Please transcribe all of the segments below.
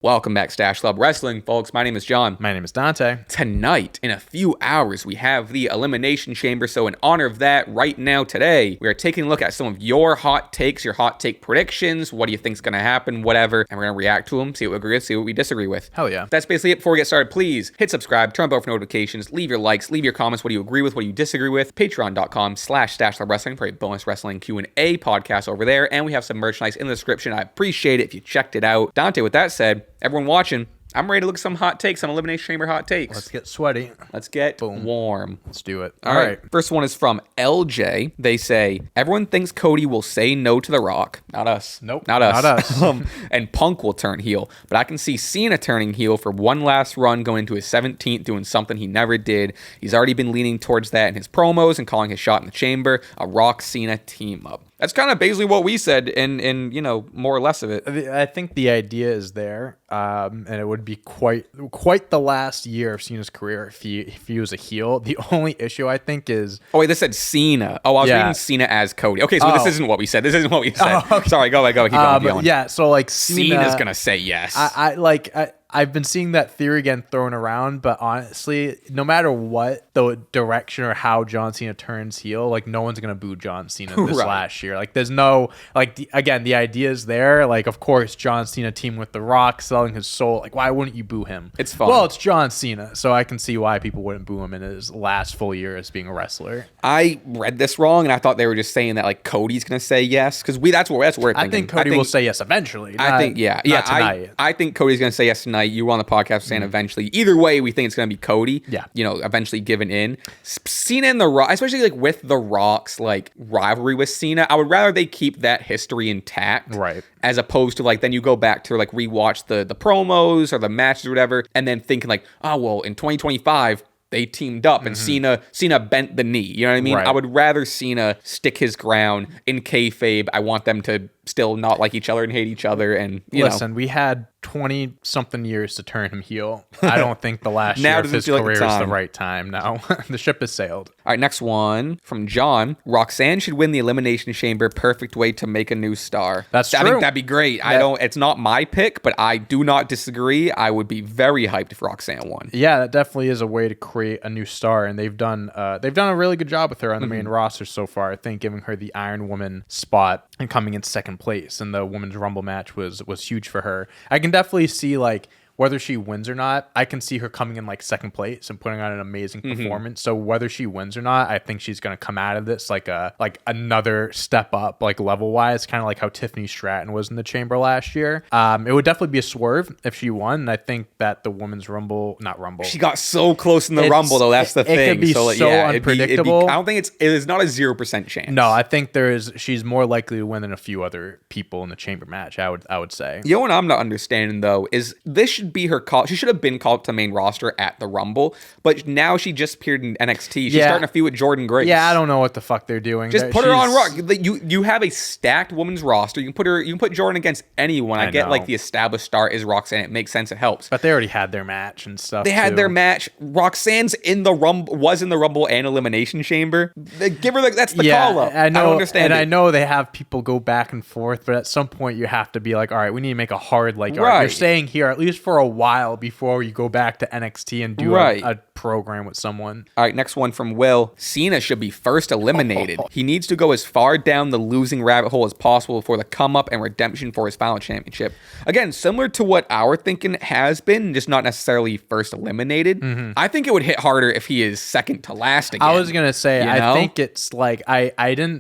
Welcome back, Stache Club Wrestling, folks. My name is John. My name is Dante. Tonight, in a few hours, we have the Elimination Chamber. So in honor of that, right now, today, we are taking a look at some of your hot takes, your hot take predictions. What do you think is going to happen? Whatever. And we're going to react to them, see what we agree with, see what we disagree with. Hell yeah. That's basically it. Before we get started, please hit subscribe, turn on bell for notifications, leave your likes, leave your comments. What do you agree with? What do you disagree with? Patreon.com/Stache Club Wrestling for a bonus wrestling Q&A podcast over there. And we have some merchandise in the description. I appreciate it if you checked it out. Dante, with that said, everyone watching, I'm ready to look at some hot takes, some Elimination Chamber hot takes. Let's get sweaty. Let's get warm. Let's do it. All right. First one is from LJ. They say, everyone thinks Cody will say no to The Rock. Not us. Nope. Not us. Not us. And Punk will turn heel. But I can see Cena turning heel for one last run, going into his 17th, doing something he never did. He's already been leaning towards that in his promos and calling his shot in the chamber. A Rock-Cena team-up. That's kind of basically what we said in you know, more or less of it. I think the idea is there, and it would be quite the last year of Cena's career if he was a heel. The only issue, I think, is... Oh, wait, this said Cena. Oh, I was reading Cena as Cody. Okay, so this isn't what we said. This isn't what we said. Okay. Sorry, go. Keep going. Yeah, so like Cena's going to say yes. I've been seeing that theory again thrown around, but honestly, no matter what the direction or how John Cena turns heel, like no one's gonna boo John Cena this last year. Like there's no the idea is there. Like of course John Cena teamed with The Rock, selling his soul. Like why wouldn't you boo him? It's fun. Well, it's John Cena, so I can see why people wouldn't boo him in his last full year as being a wrestler. I read this wrong, and I thought they were just saying that like Cody's gonna say yes because that's what we're thinking. I think Cody will say yes eventually. Not tonight. I think Cody's gonna say yes tonight. You were on the podcast saying eventually. Either way, we think it's gonna be Cody. Yeah, you know, eventually giving in. Cena and The Rock, especially like with The Rock's like rivalry with Cena, I would rather they keep that history intact, right? As opposed to like then you go back to like rewatch the promos or the matches or whatever, and then thinking like, oh well, in 2025. They teamed up and Cena bent the knee. You know what I mean? Right. I would rather Cena stick his ground in kayfabe. I want them to still not like each other and hate each other. And listen, we had 20 something years to turn him heel. I don't think the last year of his career is the right time now. The ship has sailed. All right, next one from John. Roxanne should win the Elimination Chamber. Perfect way to make a new star. That's true. I think that'd be great. It's not my pick, but I do not disagree. I would be very hyped if Roxanne won. Yeah, that definitely is a way to create a new star, and they've done a really good job with her on the main roster so far. I think giving her the Iron Woman spot and coming in second place in the Women's Rumble match was huge for her. I can definitely see like whether she wins or not, I can see her coming in like second place and putting on an amazing performance. So whether she wins or not, I think she's going to come out of this like another step up, like level wise, kind of like how Tiffany Stratton was in the chamber last year. It would definitely be a swerve if she won. And I think that the Women's Rumble, she got so close in the Rumble though. That's the thing. It could be so unpredictable. I don't think it is not a 0% chance. No, I think she's more likely to win than a few other people in the chamber match. I would say. You know what I'm not understanding though is this should be her call. She should have been called to main roster at the Rumble, but now she just appeared in NXT. She's starting to feud with Jordan Grace. Yeah, I don't know what the fuck they're doing. Just put her on Raw. You have a stacked women's roster. You can put Jordan against anyone. I get like the established star is Roxanne. It makes sense. It helps. But they already had their match and stuff. They had their match. Roxanne's in the Rumble, was in the Rumble and Elimination Chamber. They give her that's the call up. I know. I don't understand. And I know they have people go back and forth, but at some point you have to be like, all right, we need to make a hard all right, you're staying here at least for a while before you go back to NXT and do a program with someone. All right, next one from Will. Cena should be first eliminated. He needs to go as far down the losing rabbit hole as possible for the come up and redemption for his final championship. Again, similar to what our thinking has been, just not necessarily first eliminated. I think it would hit harder if he is second to last again. I was gonna say, I think it's like I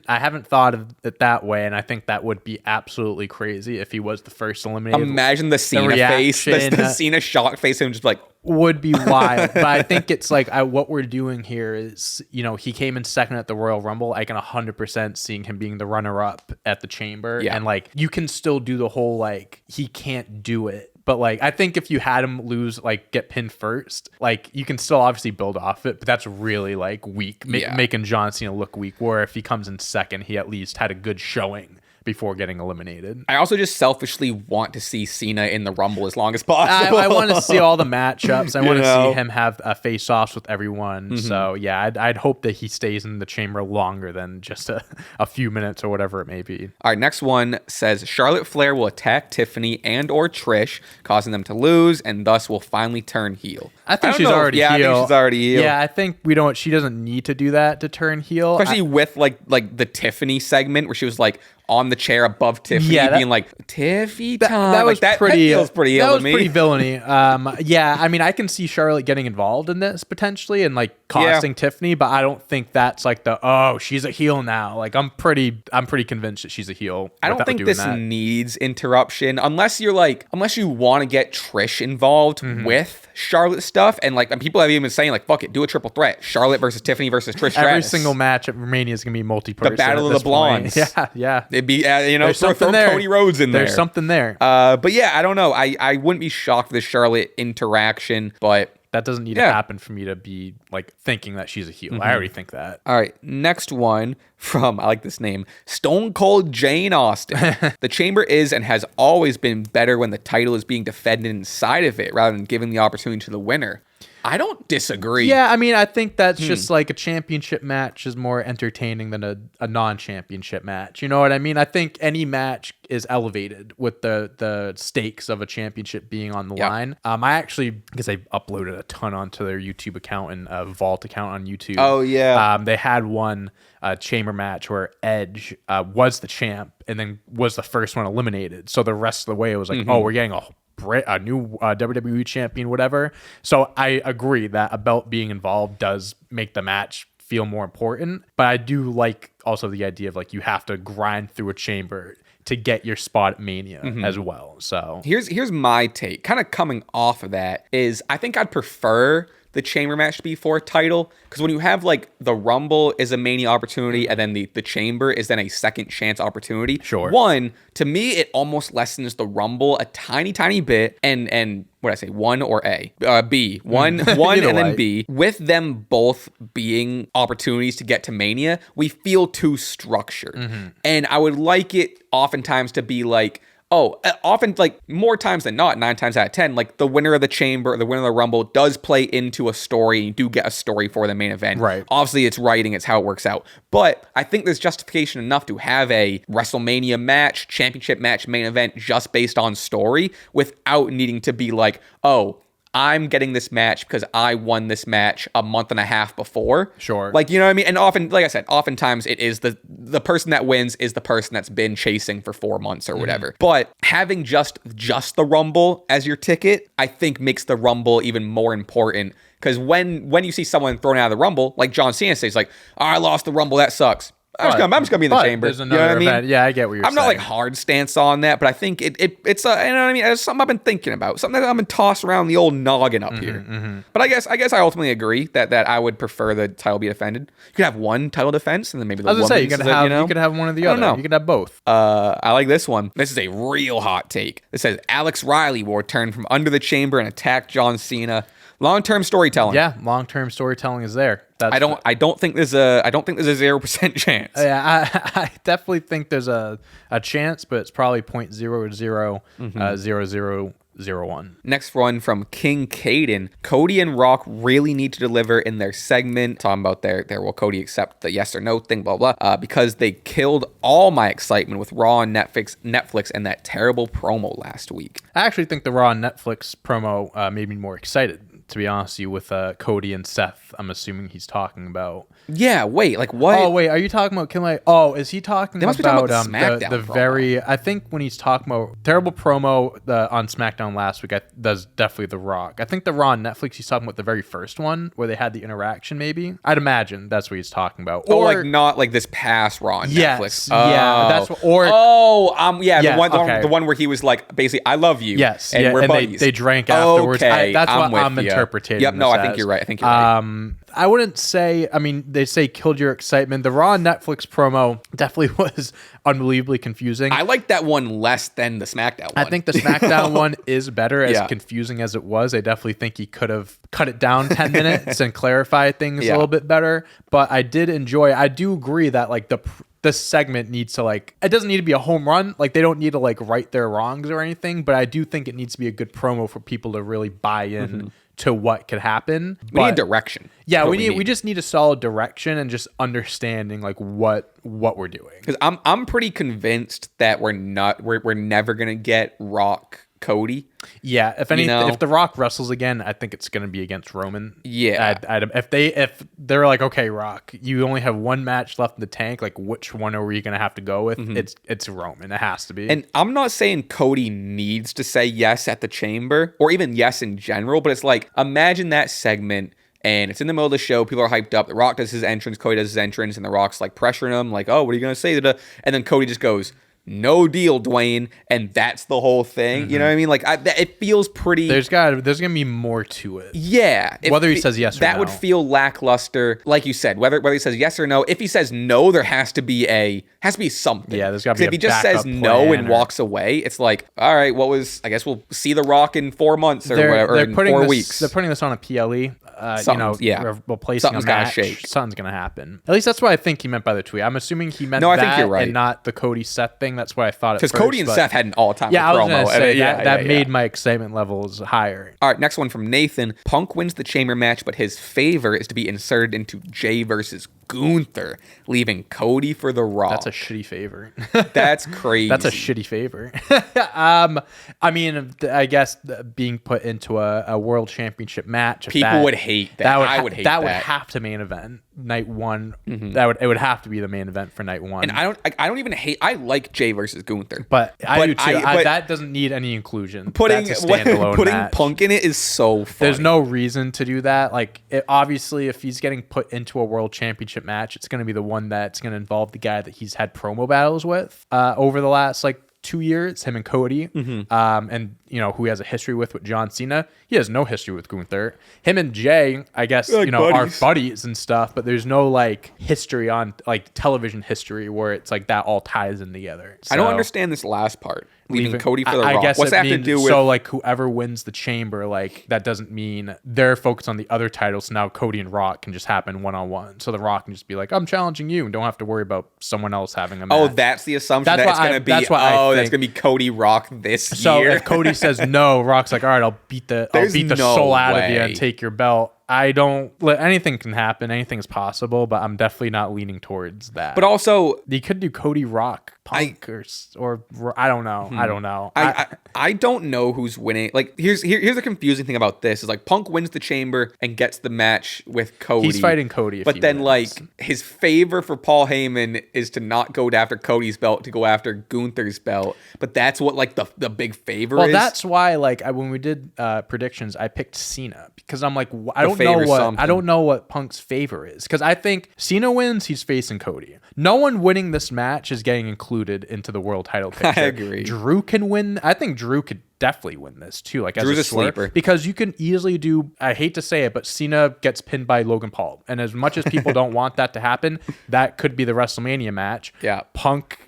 haven't thought of it that way, and I think that would be absolutely crazy if he was the first eliminated. Imagine the Cena face, the Cena shock face, and just like would be wild. But I think it's like what we're doing here is, you know, he came in second at the Royal Rumble. I can 100% seeing him being the runner-up at the Chamber, and like you can still do the whole like he can't do it. But like I think if you had him lose, like get pinned first, like you can still obviously build off it, but that's really like weak, making John Cena look weak. Where if he comes in second, he at least had a good showing before getting eliminated. I also just selfishly want to see Cena in the Rumble as long as possible. I want to see all the matchups. I want to know? see him have face-offs with everyone. So yeah, I'd hope that he stays in the chamber longer than just a few minutes or whatever it may be. All right, next one says Charlotte Flair will attack Tiffany and or Trish, causing them to lose, and thus will finally turn heel. I think she's don't know. already Yeah, heel. I think she's already heel. Yeah, I think she doesn't need to do that to turn heel. Especially with like the Tiffany segment where she was like on the chair above Tiffany, being like Tiffy time. That was like, pretty. That feels pretty heel That to was me. pretty villainy. Yeah, I mean, I can see Charlotte getting involved in this potentially and like costing Tiffany, but I don't think that's like she's a heel now. Like I'm pretty convinced that she's a heel. I don't think this needs interruption unless you want to get Trish involved with Charlotte stuff, and people have even been saying like, fuck it, do a triple threat, Charlotte versus Tiffany versus Trish Stratus. Every single match at Romania is gonna be multi-person. The Battle of the Blondes. Yeah. It'd be throw Cody Rhodes in there. There's something there. But yeah, I don't know. I wouldn't be shocked for the Charlotte interaction, but that doesn't need to happen for me to be like thinking that she's a heel. I already think that. All right, next one from, I like this name, Stone Cold Jane Austen. The chamber is and has always been better when the title is being defended inside of it rather than giving the opportunity to the winner. I don't disagree. Yeah, I mean, I think that's just like a championship match is more entertaining than a non-championship match. You know what I mean? I think any match is elevated with the stakes of a championship being on the line. I guess I uploaded a ton onto their YouTube account and a Vault account on YouTube. Oh, yeah. They had one chamber match where Edge was the champ and then was the first one eliminated. So the rest of the way it was like, oh, we're getting a new WWE champion, whatever. So I agree that a belt being involved does make the match feel more important. But I do like also the idea of like you have to grind through a chamber to get your spot at Mania as well. So here's my take. Kind of coming off of that is I think I'd prefer the chamber match to be for a title, because when you have like the Rumble is a Mania opportunity and then the chamber is then a second chance opportunity. Sure. One, to me, it almost lessens the Rumble a tiny bit, and what did I say, one or A? B. One and then B. With them both being opportunities to get to Mania, we feel too structured. And I would like it oftentimes to be like, often, like, more times than not, 9 times out of 10, like, the winner of the chamber, the winner of the Rumble does play into a story, and you do get a story for the main event. Right. Obviously, it's writing, it's how it works out. But I think there's justification enough to have a WrestleMania match, championship match, main event, just based on story, without needing to be like, I'm getting this match because I won this match a month and a half before. Sure. Like, you know what I mean? And often, like I said, oftentimes it is the person that wins is the person that's been chasing for 4 months or whatever. But having just the Rumble as your ticket, I think makes the Rumble even more important. Because when you see someone thrown out of the Rumble, like John Cena says, like, I lost the Rumble, that sucks. I'm just gonna be in the chamber. There's another event. I mean? Yeah, I get what you're saying. I'm not like hard stance on that, but I think it's you know what I mean. It's something I've been thinking about, something that I've been tossing around the old noggin up here. But I guess I ultimately agree that I would prefer the title be defended. You could have one title defense, and then maybe the women's. You could have one or the other. You could have both. I like this one. This is a real hot take. It says Alex Riley will return from under the chamber and attack John Cena. Long-term storytelling. Yeah, long-term storytelling is there. I don't think there's a 0% chance. Yeah, I definitely think there's a chance, but it's probably 0.000001. Next one from King Caden. Cody and Rock really need to deliver in their segment. Talking about their will Cody accept the yes or no thing, blah, blah, because they killed all my excitement with Raw and Netflix and that terrible promo last week. I actually think the Raw and Netflix promo made me more excited, to be honest with you, with Cody and Seth. I'm assuming he's talking about. Yeah, wait, like what? Oh, wait, are you talking about Killing? Is he talking about, talking about the SmackDown the very? I think when he's talking about terrible promo on SmackDown last week, that's definitely The Rock. I think the Raw on Netflix, he's talking about the very first one where they had the interaction. Maybe I'd imagine that's what he's talking about. Or like not like this past Raw on Netflix. Yeah, that's what, or the one where he was like basically I love you. Yes, and we're buddies. They drank afterwards. Okay, that's what I'm with you. Interpreting. Yep, no, I think you're right. I wouldn't say, I mean, they say killed your excitement. The Raw Netflix promo definitely was unbelievably confusing. I like that one less than the SmackDown one. I think the SmackDown one is better, as confusing as it was. I definitely think he could have cut it down 10 minutes and clarified things a little bit better. But I do agree that like the segment needs to like, it doesn't need to be a home run. Like they don't need to like right their wrongs or anything, but I do think it needs to be a good promo for people to really buy in to what could happen. We need direction. Yeah, we just need a solid direction and just understanding like what we're doing. Because I'm pretty convinced that we're never gonna get Rock Cody. Yeah, if The Rock wrestles again, I think it's going to be against Roman. Yeah, if they're like, okay, Rock, you only have one match left in the tank, like which one are we going to have to go with? It's Roman. It has to be. And I'm not saying Cody needs to say yes at the Chamber or even yes in general, but it's like, imagine that segment. And it's in the middle of the show. People are hyped up. The Rock does his entrance. Cody does his entrance. And The Rock's like pressuring him. Like, oh, what are you going to say? And then Cody just goes, no deal, Dwayne, and that's the whole thing. You know what I mean? Like, it feels pretty. There's gonna be more to it. Yeah, whether he says yes or no, that would feel lackluster. Like you said, whether he says yes or no. If he says no, there has to be something. Yeah, there's got to be. If he just says no and walks away, it's like, all right, I guess we'll see The Rock in 4 months or whatever, or in 4 weeks. They're putting this on a PLE. Replacing something's a match. Gonna shake. Something's gonna happen. At least that's what I think he meant by the tweet. I'm assuming he meant I think you're right. and not the Cody Seth thing. That's what I thought. Because Cody and Seth had an all-time promo. I was gonna say that made my excitement levels higher. All right, next one from Nathan. Punk wins the Chamber match, but his favor is to be inserted into Jay versus Gunther, leaving Cody for The Rock. That's a shitty favor. That's crazy. That's a shitty favor. I mean, I guess being put into a world championship match. People would hate that. I would hate that. That would have to main event night one. It would have to be the main event for night one. And I don't even hate. I like Jay versus Gunther, but I do too. That doesn't need any inclusion. Putting That's a standalone match. Punk in it is so funny. There's no reason to do that. Like, obviously, if he's getting put into a world championship match, it's going to be the one that's going to involve the guy that he's had promo battles with over the last 2 years, him and Cody, and who he has a history with John Cena. He has no history with Gunther. Him and Jay, I guess, are buddies and stuff, but there's no history on television history where it's like that all ties in together. So, I don't understand this last part. Leaving Cody for The Rock. I guess what's that have to do with? So whoever wins the Chamber, that doesn't mean they're focused on the other titles. So now Cody and Rock can just happen one-on-one. So The Rock can just be like, I'm challenging you, and don't have to worry about someone else having a match. Oh, that's the assumption. That's going to be. That's going to be Cody Rock this year. So if Cody says no, Rock's like, all right, I'll beat the soul out of you and take your belt. Anything can happen. Anything is possible, but I'm definitely not leaning towards that. But also, you could do Cody Rock Punk or I don't know. I don't know. I don't know who's winning. Here's the confusing thing about this is Punk wins the Chamber and gets the match with Cody. He's fighting Cody. But then his favor for Paul Heyman is to not go after Cody's belt, to go after Gunther's belt. But that's what the big favor is. Well, that's why when we did predictions, I picked Cena because I'm like, I don't know what Punk's favor is, because I think Cena wins, he's facing Cody. No one winning this match is getting included into the world title picture. I agree. Drew can win. I think Drew could definitely win this too. Drew's a sleeper, because you can easily do. I hate to say it, but Cena gets pinned by Logan Paul, and as much as people don't want that to happen, that could be the WrestleMania match. Yeah, Punk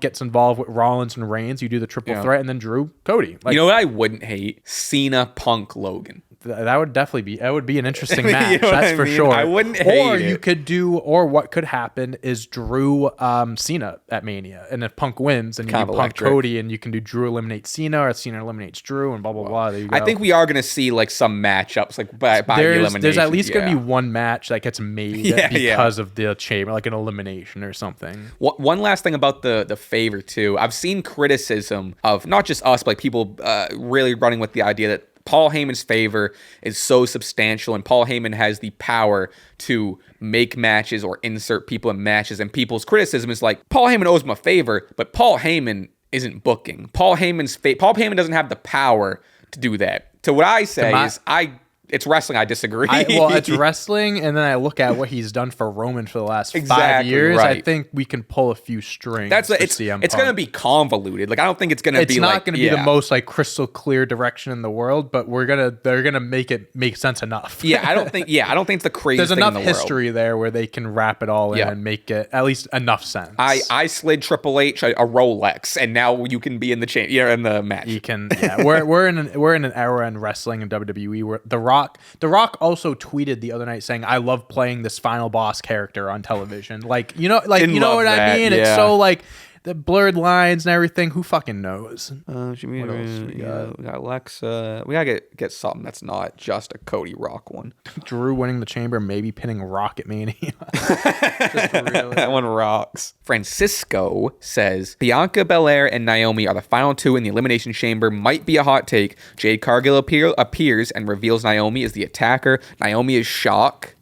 gets involved with Rollins and Reigns. You do the triple threat, and then Drew, Cody. You know what I wouldn't hate? Cena, Punk, Logan. That would definitely be. That would be an interesting match. That's for sure. I wouldn't hate it. Or you could do. Or what could happen is Drew Cena at Mania, and if Punk wins, and you do Punk Cody, and you can do Drew eliminates Cena, or Cena eliminates Drew, and blah blah blah. There you go. I think we are going to see some matchups by elimination. There's at least going to be one match that gets made because of the Chamber, like an elimination or something. One last thing about the favor too. I've seen criticism of not just us, but people really running with the idea that Paul Heyman's favor is so substantial, and Paul Heyman has the power to make matches or insert people in matches. And people's criticism is Paul Heyman owes him a favor, but Paul Heyman isn't booking. Paul Heyman doesn't have the power to do that. So what I say is it's wrestling. I disagree. It's wrestling, and then I look at what he's done for Roman for the last 5 years. Right. I think we can pull a few strings. It's going to be convoluted. I don't think it's going to be. It's not going to be the most crystal clear direction in the world, but they're gonna make it make sense enough. I don't think it's the craziest. There's enough thing in the history world there where they can wrap it all in and make it at least enough sense. I slid Triple H a Rolex, and now you can be in the in the match. You can. Yeah, we're in an era in wrestling and WWE where The Rock Rock also tweeted the other night saying, "I love playing this final boss character on television." Like, you know what I mean? Yeah. It's so like the blurred lines and everything. Who fucking knows? What else we got? We got Alexa. We gotta get something that's not just a Cody Rock one. Drew winning the chamber, maybe pinning Rocket Mania. That one rocks. Francisco says Bianca Belair and Naomi are the final two in the Elimination Chamber. Might be a hot take. Jade Cargill appears and reveals Naomi is the attacker. Naomi is shocked.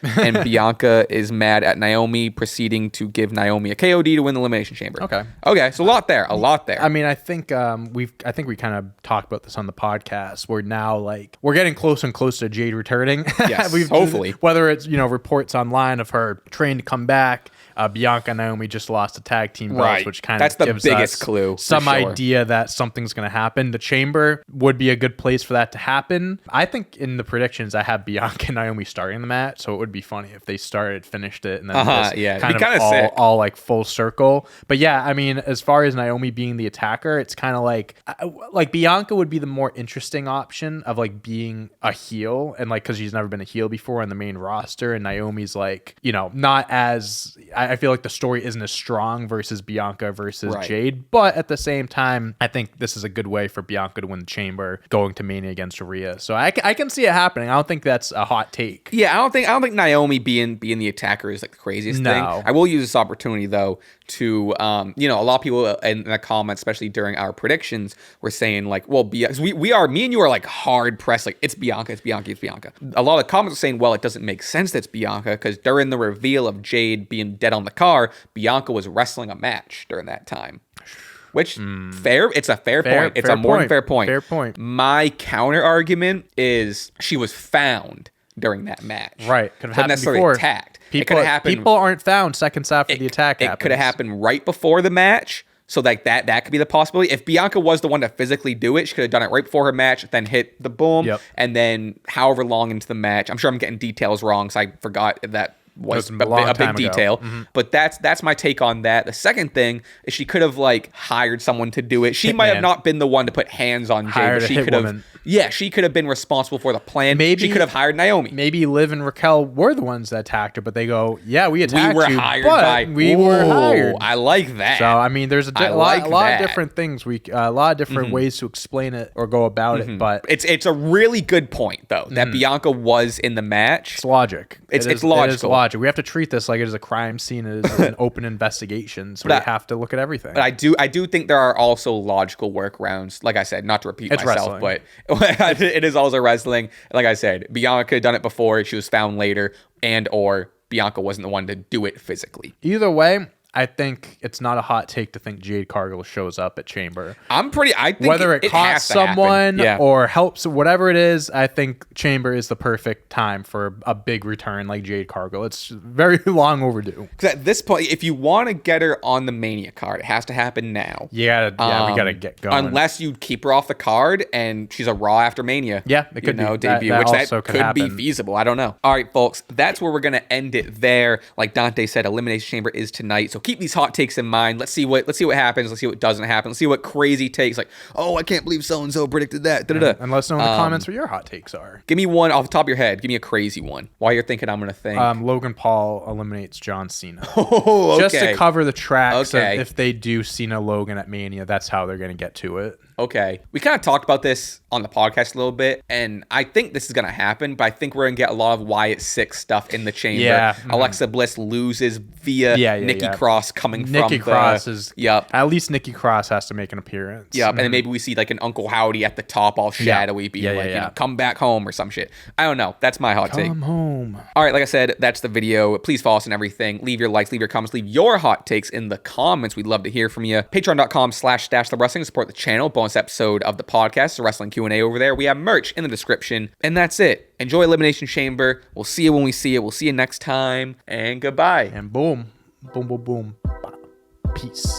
And Bianca is mad at Naomi, proceeding to give Naomi a KOD to win the Elimination Chamber. Okay, so a lot there. I mean, I think we kind of talked about this on the podcast. We're now we're getting closer and closer to Jade returning. Yes, hopefully. Whether it's reports online of her trained to come back. Bianca and Naomi just lost a tag team belts, which kind of gives the biggest us clue. Some idea that something's going to happen. The chamber would be a good place for that to happen. I think in the predictions, I have Bianca and Naomi starting the match, so it would be funny if they finished it, and then all like full circle. But yeah, I mean, as far as Naomi being the attacker, it's kind of like Bianca would be the more interesting option of like being a heel, and like because she's never been a heel before on the main roster, and Naomi's not as I feel like the story isn't as strong versus Bianca versus Jade, but at the same time, I think this is a good way for Bianca to win the chamber going to Mania against Rhea. So I can see it happening. I don't think that's a hot take. Yeah, I don't think Naomi being the attacker is like the craziest thing. I will use this opportunity though to a lot of people in the comments, especially during our predictions, were saying like, well, me and you are like hard pressed, like it's Bianca. A lot of the comments are saying, well, it doesn't make sense that it's Bianca because during the reveal of Jade being dead on the car, Bianca was wrestling a match during that time. Which fair? It's a fair point. It's a more than fair point. Fair point. My counter argument is she was found during that match. Right. Could have happened necessarily before. Attacked. People aren't found seconds after the attack happens. It could have happened right before the match. So like that could be the possibility. If Bianca was the one to physically do it, she could have done it right before her match, then hit the boom, and then however long into the match. I'm sure I'm getting details wrong because I forgot that was a big detail. But that's my take on that. The second thing is she could have like hired someone to do it. She might have not been the one to put hands on Jade, but she could have. Yeah, she could have been responsible for the plan. Maybe she could have hired Naomi. Maybe Liv and Raquel were the ones that attacked her, but they go, "Yeah, we attacked you, we were hired." I like that. So I mean, there's a lot of different things. A lot of different ways to explain it or go about it. But it's a really good point though that Bianca was in the match. It's logic. It's logical. It is logic. We have to treat this like it is a crime scene. It is an open investigation. So we have to look at everything. But I do think there are also logical workarounds. Like I said, not to repeat myself, wrestling. But it is also wrestling. Like I said, Bianca had done it before. She was found later, or Bianca wasn't the one to do it physically. Either way, I think it's not a hot take to think Jade Cargill shows up at Chamber. I think whether it costs someone or helps, whatever it is, I think Chamber is the perfect time for a big return like Jade Cargill. It's very long overdue. Because at this point, if you want to get her on the Mania card, it has to happen now. We gotta get going. Unless you keep her off the card and she's a Raw after Mania. Yeah, it could be debut, that could be feasible. I don't know. All right, folks, that's where we're gonna end it there. Like Dante said, Elimination Chamber is tonight, so keep these hot takes in mind. Let's see what happens. Let's see what doesn't happen. Let's see what crazy takes, like, oh, I can't believe so and so predicted that. And let us know in the comments what your hot takes are. Give me one off the top of your head. Give me a crazy one. While you're thinking, I'm gonna think. Logan Paul eliminates John Cena. Oh, okay. Just to cover the tracks. Okay. If they do Cena Logan at Mania, that's how they're gonna get to it. Okay. We kind of talked about this on the podcast a little bit, and I think this is going to happen, but I think we're going to get a lot of Wyatt Six stuff in the chamber. Yeah. Alexa Bliss loses via Nikki Cross coming from Nikki Cross is... Yep. At least Nikki Cross has to make an appearance. Yep. And then maybe we see like an Uncle Howdy at the top all shadowy being come back home or some shit. I don't know. That's my hot take. Come home. All right. Like I said, that's the video. Please follow us and everything. Leave your likes, leave your comments, leave your hot takes in the comments. We'd love to hear from you. Patreon.com/StacheTheWrestling to support the channel. Bonus episode of the podcast, the wrestling Q&A over there. We have merch in the description, and that's it. Enjoy Elimination Chamber. We'll see you when we see it. We'll see you next time, and goodbye. And boom, boom, boom, boom. Peace.